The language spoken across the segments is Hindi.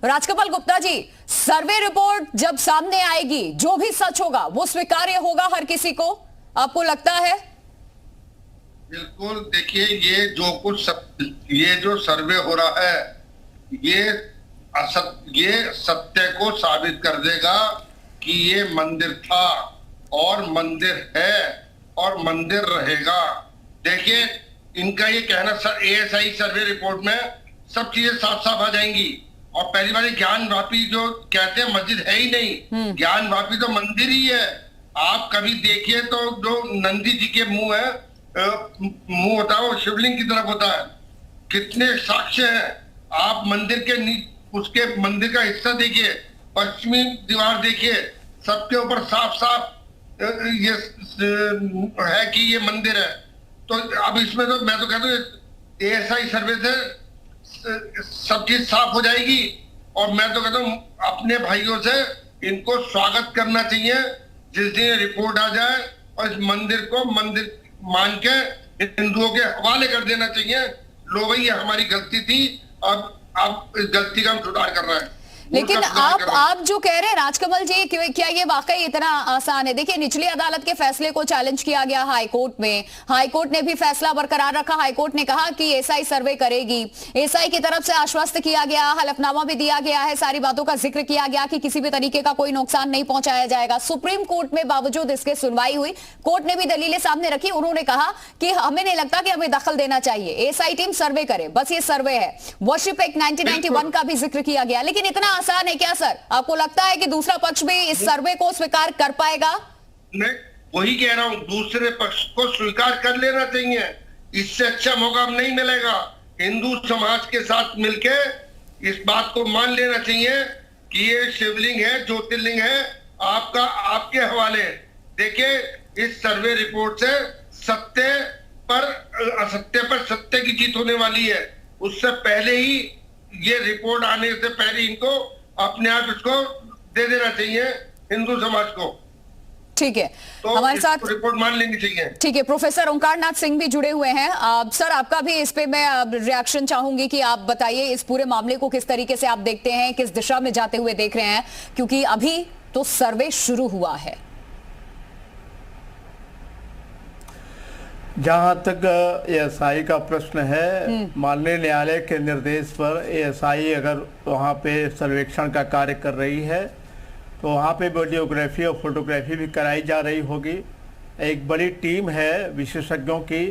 राजकमल गुप्ता जी, सर्वे रिपोर्ट जब सामने आएगी, जो भी सच होगा वो स्वीकार्य होगा हर किसी को, आपको लगता है? बिल्कुल। देखिए, ये जो सर्वे हो रहा है, ये ये सत्य को साबित कर देगा कि ये मंदिर था और मंदिर है और मंदिर रहेगा। देखिए, इनका ये कहना, एएसआई सर्वे रिपोर्ट में सब चीजें साफ साफ आ जाएंगी। और पहली बार ज्ञान वापी जो कहते हैं मस्जिद है ही नहीं, ज्ञान वापी तो मंदिर ही है। आप कभी देखिए तो जो नंदी जी के मुंह है, मुंह होता है वो शिवलिंग की तरफ होता है। कितने साक्ष्य हैं। आप मंदिर के उसके मंदिर का हिस्सा देखिए, पश्चिमी दीवार देखिए, सबके ऊपर साफ साफ ये है कि ये मंदिर है। तो अब इसमें तो मैं तो कहता हूँ एएसआई सर्वे से सब चीज साफ हो जाएगी। और मैं तो कहता हूँ अपने भाइयों से इनको स्वागत करना चाहिए जिस दिन रिपोर्ट आ जाए, और इस मंदिर को मंदिर मान के हिंदुओं के हवाले कर देना चाहिए। लो भाई, ये हमारी गलती थी, अब इस गलती का हम सुधार कर रहे हैं। लेकिन आप जो कह रहे हैं राजकमल जी, क्या ये वाकई इतना आसान है? देखिए, निचली अदालत के फैसले को चैलेंज किया गया हाई कोर्ट में, हाई कोर्ट ने भी फैसला बरकरार रखा। हाई कोर्ट ने कहा कि एसआई सर्वे करेगी, एसआई की तरफ से आश्वस्त किया गया, हलफनामा भी दिया गया है, सारी बातों का जिक्र किया गया कि किसी भी तरीके का कोई नुकसान नहीं पहुंचाया जाएगा। सुप्रीम कोर्ट में बावजूद इसके सुनवाई हुई, कोर्ट ने भी दलीलें सामने रखी। उन्होंने कहा कि हमें नहीं लगता कि हमें दखल देना चाहिए, एसआई टीम सर्वे करे, बस ये सर्वे है। वर्शिप एक्ट 1991 का भी जिक्र किया गया। लेकिन इतना आसान है क्या सर? आपको लगता है कि दूसरा पक्ष भी इस सर्वे को स्वीकार कर पाएगा? मैं वही कह रहा हूं, दूसरे पक्ष को स्वीकार कर लेना चाहिए। इससे अच्छा मौका नहीं मिलेगा। हिंदू समाज के साथ मिलके इस बात को मान लेना चाहिए कि ये शिवलिंग है, ज्योतिर्लिंग है, आपके हवाले। देखिए, इस सर्वे रिपोर्ट से सत्य पर असत्य पर सत्य की जीत होने वाली है। उससे पहले ही, ये रिपोर्ट आने से पहले इनको अपने आप इसको दे देना चाहिए हिंदू समाज को। ठीक है, तो हमारे साथ रिपोर्ट मान लेनी चाहिए। ठीक है, प्रोफेसर ओंकारनाथ सिंह भी जुड़े हुए हैं। सर, आपका भी इस पे मैं रिएक्शन चाहूंगी कि आप बताइए इस पूरे मामले को किस तरीके से आप देखते हैं, किस दिशा में जाते हुए देख रहे हैं, क्योंकि अभी तो सर्वे शुरू हुआ है। जहां तक एएसआई का प्रश्न है, माननीय न्यायालय के निर्देश पर एएसआई अगर वहां पे सर्वेक्षण का कार्य कर रही है तो वहां पे वीडियोग्राफी और फोटोग्राफी भी कराई जा रही होगी। एक बड़ी टीम है विशेषज्ञों की,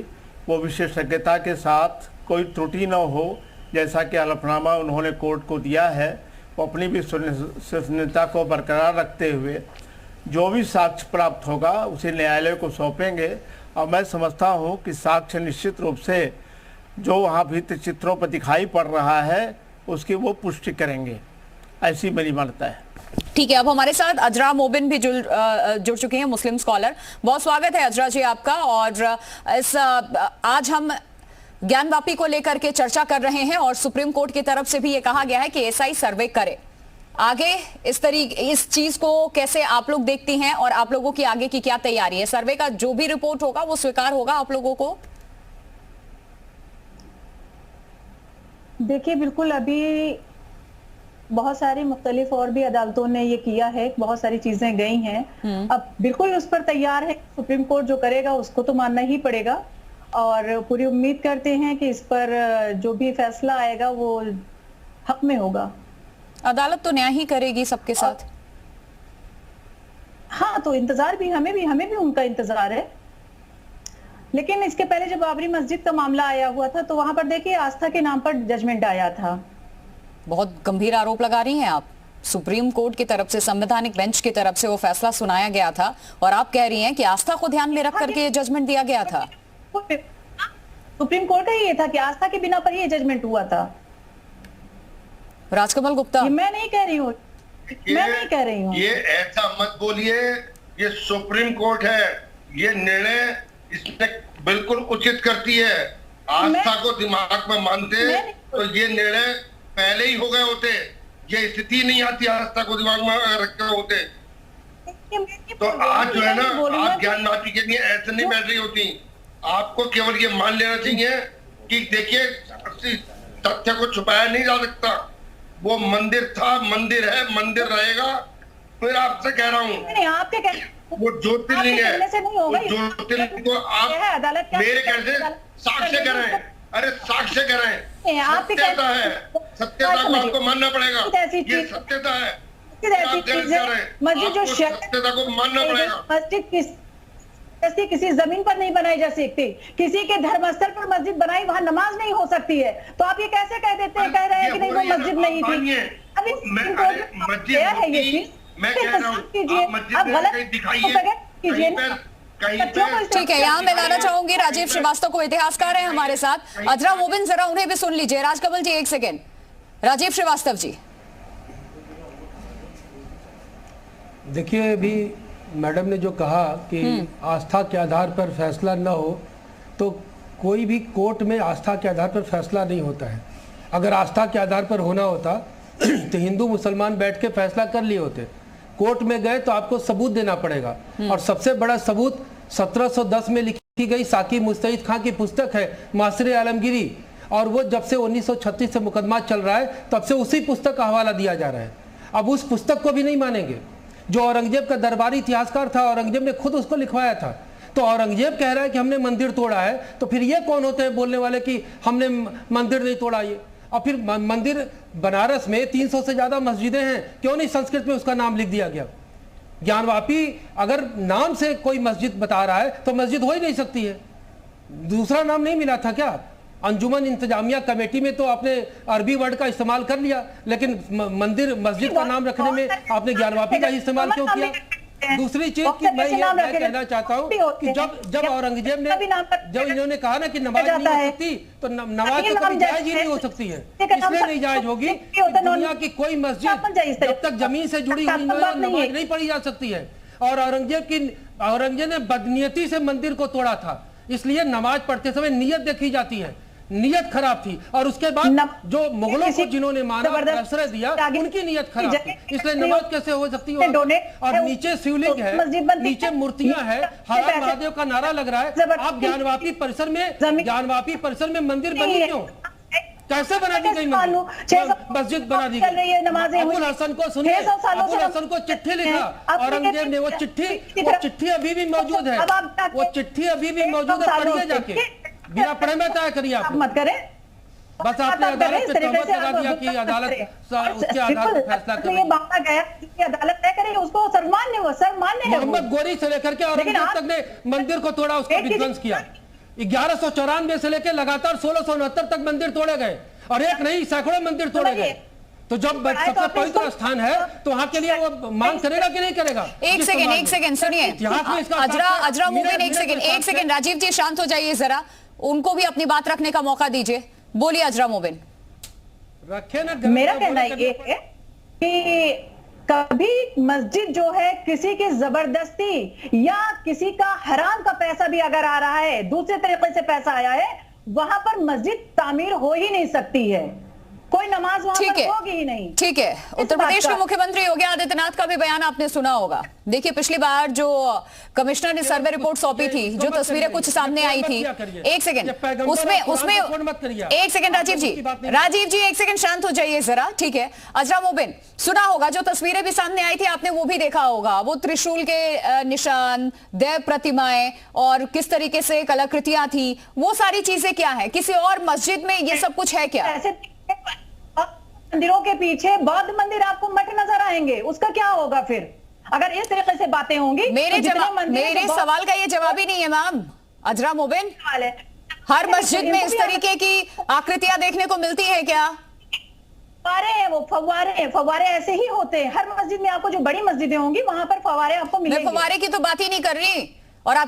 वो विशेषज्ञता के साथ कोई त्रुटि न हो, जैसा कि हलफनामा उन्होंने कोर्ट को दिया है, वो अपनी विश्वसनीयता को बरकरार रखते हुए जो भी साक्ष्य प्राप्त होगा उसे न्यायालय को सौंपेंगे। और मैं समझता हूं कि साक्ष्य निश्चित रूप से जो वहाँ भित्ति चित्रों पर दिखाई पड़ रहा है उसकी वो पुष्टि करेंगे, ऐसी मेरी मान्यता है। ठीक है, अब हमारे साथ अजरा मोबिन भी जुड़ चुके हैं, मुस्लिम स्कॉलर। बहुत स्वागत है अजरा जी आपका। और आज हम ज्ञान वापी को लेकर के चर्चा कर रहे हैं और सुप्रीम कोर्ट की तरफ से भी ये कहा गया है कि एसआई सर्वे करे। आगे इस चीज को कैसे आप लोग देखती हैं और आप लोगों की आगे की क्या तैयारी है? सर्वे का जो भी रिपोर्ट होगा वो स्वीकार होगा आप लोगों को? देखिए, बिल्कुल, अभी बहुत सारी मुख्तलिफ और भी अदालतों ने ये किया है, बहुत सारी चीजें गई हैं। अब बिल्कुल उस पर तैयार है, सुप्रीम कोर्ट जो करेगा उसको तो मानना ही पड़ेगा। और पूरी उम्मीद करते हैं कि इस पर जो भी फैसला आएगा वो हक में होगा। अदालत तो न्याय ही करेगी सबके साथ। हाँ, तो इंतजार भी हमें भी उनका इंतजार है। लेकिन इसके पहले जब बाबरी मस्जिद का मामला आया हुआ था तो वहां पर देखिए आस्था के नाम पर जजमेंट आया था। बहुत गंभीर आरोप लगा रही हैं आप। सुप्रीम कोर्ट की तरफ से, संवैधानिक बेंच की तरफ से वो फैसला सुनाया गया था और आप कह रही हैं कि आस्था को ध्यान में रख करके ये जजमेंट दिया गया था। सुप्रीम कोर्ट का ये था कि आस्था के बिना पर ये जजमेंट हुआ था। राजकमल गुप्ता, मैं नहीं कह रही हूँ, ये ऐसा मत बोलिए। ये सुप्रीम कोर्ट है, ये निर्णय इसने बिल्कुल उचित करती है। आस्था को दिमाग में मानते तो ये निर्णय पहले ही हो गए होते। ये स्थिति नहीं आती आस्था को दिमाग में रखे होते। तो आज जो है ना, आप ज्ञान वापी के लिए ऐसे नहीं बैठ रही होती। आपको केवल ये मान लेना चाहिए कि देखिए, तथ्य को छुपाया नहीं जा सकता। वो मंदिर था, मंदिर है, मंदिर रहेगा। फिर आपसे कह रहा हूँ, नहीं, आपके वो ज्योतिर्लिंग है, से नहीं होगा। ज्योतिर्लिंग को आप अदालत मेरे कहने से साक्ष्य करें। अरे साक्ष्य करें, सत्यता है, सत्यता को आपको मानना पड़ेगा। ये सत्यता है, ऐसी चीज है, मस्जिद जो सत्यता को मानना पड़ेगा। मस्जिद किसी जमीन पर नहीं बनाई जा सकती, किसी के धर्मस्थल पर मस्जिद बनाई वहां नमाज नहीं हो सकती है। तो आप ये कैसे कह देते हैं, कह रहे हैं कि नहीं वो मस्जिद नहीं थी। अभी मस्जिद है ये चीज, मैं कह रहा हूँ आप गलत कीजिए। ठीक है, यहाँ मैं लाना चाहूंगी राजीव श्रीवास्तव को, इतिहासकार है हमारे साथ। अजरा मोबिन, जरा उन्हें भी सुन लीजिए। राजकमल जी एक सेकेंड। राजीव श्रीवास्तव जी, देखिए अभी मैडम ने जो कहा कि आस्था के आधार पर फैसला न हो, तो कोई भी कोर्ट में आस्था के आधार पर फैसला नहीं होता है। अगर आस्था के आधार पर होना होता तो हिंदू मुसलमान बैठ के फैसला कर लिए होते। कोर्ट में गए तो आपको सबूत देना पड़ेगा, और सबसे बड़ा सबूत 1710 में लिखी गई साकी मुस्तैद खां की पुस्तक है मासरे आलमगीरी, और वो जब से 1936 से मुकदमा चल रहा है तब से उसी पुस्तक का हवाला दिया जा रहा है। अब उस पुस्तक को भी नहीं मानेंगे। जो औरंगजेब का दरबारी इतिहासकार था, औरंगजेब ने खुद उसको लिखवाया था। तो औरंगजेब कह रहा है कि हमने मंदिर तोड़ा है, तो फिर ये कौन होते हैं बोलने वाले कि हमने मंदिर नहीं तोड़ा? ये और फिर मंदिर बनारस में 300 से ज्यादा मस्जिदें हैं, क्यों नहीं संस्कृत में उसका नाम लिख दिया गया? ज्ञानवापी अगर नाम से कोई मस्जिद बता रहा है तो मस्जिद हो ही नहीं सकती है। दूसरा नाम नहीं मिला था क्या? अंजुमन इंतजामिया कमेटी में तो आपने अरबी वर्ड का इस्तेमाल कर लिया, लेकिन मंदिर मस्जिद का नाम रखने में आपने ज्ञानवापी का इस्तेमाल क्यों किया? दूसरी चीज कि मैं कहना चाहता हूँ कि जब औरंगजेब ने, जब इन्होंने कहा ना कि नमाज नहीं हो सकती, तो नमाज तो कभी जायज ही नहीं हो सकती है। इसलिए नहीं जायज होगी, दुनिया की कोई मस्जिद जब तक जमीन से जुड़ी हुई नमाज नहीं पढ़ी जा सकती है। और औरंगजेब ने बदनीयती से मंदिर को तोड़ा था, इसलिए नमाज पढ़ते समय नियत देखी जाती है। नियत खराब थी, और उसके बाद जो मुगलों को जिन्होंने माना आश्रय दिया उनकी नियत खराब थी, इसलिए नमाज कैसे हो सकती है? और नीचे शिवलिंग है, नीचे मूर्तियां हैं, हर हर महादेव का नारा लग रहा है। आप ज्ञानवापी परिसर में मंदिर बनी क्यों? कैसे बना दी गई मस्जिद बना दी गई? अबुल हसन को सुनिए, अबुल हसन को चिट्ठी लिखा औरंगजेब ने, वो चिट्ठी अभी भी मौजूद है, वो चिट्ठी अभी भी मौजूद है, पढ़िए जाके। बिना पढ़े में तय करिए आप मत करें, बस आपने अदालत पे तहमत लगा दिया कि अदालत उसके आधार पर फैसला करे। ये मामला गया कि अदालत तय करे, उसको सर्वमान्य है। मोहम्मद गोरी से लेकर के औरंगजेब तक ने मंदिर को तोड़ा, उसको विध्वंस किया। 1194 से लेकर लगातार 1669 तक मंदिर तोड़े गए, और एक नहीं सैकड़ों मंदिर तोड़े गए। तो जब सबसे पवित्र स्थान है तो वहां के लिए वो मांग करेगा कि नहीं करेगा? एक सेकेंड सुनिए, अजरा मोबिन, एक सेकेंड राजीव जी शांत हो जाइए जरा, उनको भी अपनी बात रखने का मौका दीजिए। बोलिए अजरा मोबिन। रखे ना, मेरा कहना ये है कि कभी मस्जिद जो है किसी की जबरदस्ती या किसी का हराम का पैसा भी अगर आ रहा है, दूसरे तरीके से पैसा आया है, वहां पर मस्जिद तामीर हो ही नहीं सकती है, कोई नमाज वहां पर होगी ही नहीं। ठीक है, उत्तर प्रदेश के मुख्यमंत्री योगी आदित्यनाथ का भी बयान आपने सुना होगा। देखिए पिछली बार जो कमिश्नर ने सर्वे रिपोर्ट सौंपी थी, जो तस्वीरें कुछ सामने आई थी, एक सेकंड राजीव जी एक सेकंड शांत हो जाइए जरा, ठीक है। अजरा मोबिन, सुना होगा जो तस्वीरें भी सामने आई थी, आपने वो भी देखा होगा, वो त्रिशूल के निशान, देव प्रतिमाएं और किस तरीके से कलाकृतियां थी, वो सारी चीजें क्या है? किसी और मस्जिद में ये सब कुछ है क्या? मंदिरों के पीछे बौद्ध मंदिर आपको मठ नजर आएंगे, उसका क्या होगा फिर अगर इस तरीके से बातें होंगी? मेरे सवाल का ये जवाब ही नहीं है मैम। अजरा मोबिन, हर मस्जिद में इस तरीके की आकृतियां देखने को मिलती है क्या? फव्वारे ऐसे ही होते हैं हर मस्जिद में। आपको जो बड़ी मस्जिदें होंगी वहां पर फव्वारे आपको मिलेंगे। मैं फव्वारे की तो बात ही नहीं कर रही,